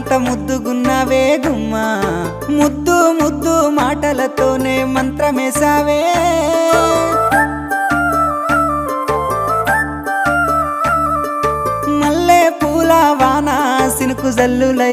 ఎంత ముద్దుగున్నావే గుమ్మా ముద్దు ముద్దు మాటలతోనే మంత్రమేసావే మల్లె పూల వాన సినుకు జల్లులై